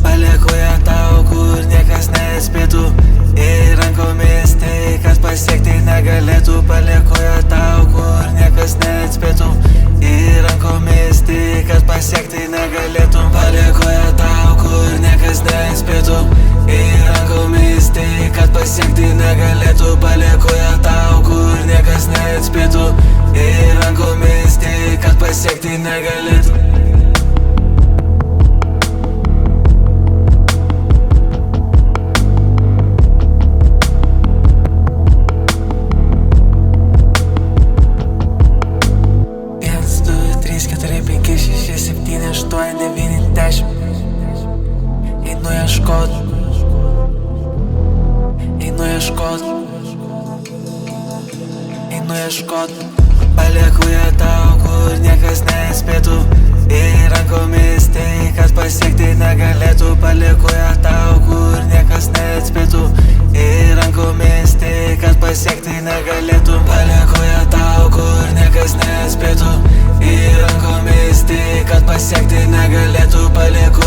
palieku ją tau, kur niekas neatspėtų. Ir rankomis tai, kas pasiekti negalėtų. Palieku ją tau, kur niekas neatspėtų. Ir rankomis tai, kas pasiekti negalėtų. Palieku ją tau, kur niekas neatspėtų. Ir rankomis tai, kas pasiekti negalėtų. Palieku ją tau, kur niekas neatspėtų. Ir rankomis tai, kas pasiekti negalėtų. Einu ieškot, palieku ją tau, kur niekas neatspėtų. Ir rankomis tai, kas pasiekti negalėtų. Palieku ją tau, kur niekas neatspėtų. Ir rankomis tai, kas pasiekti negalėtų. Palieku ją tau, kur niekas neatspėtų. Ir rankomis tai, kas pasiekti negalėtų. Palieku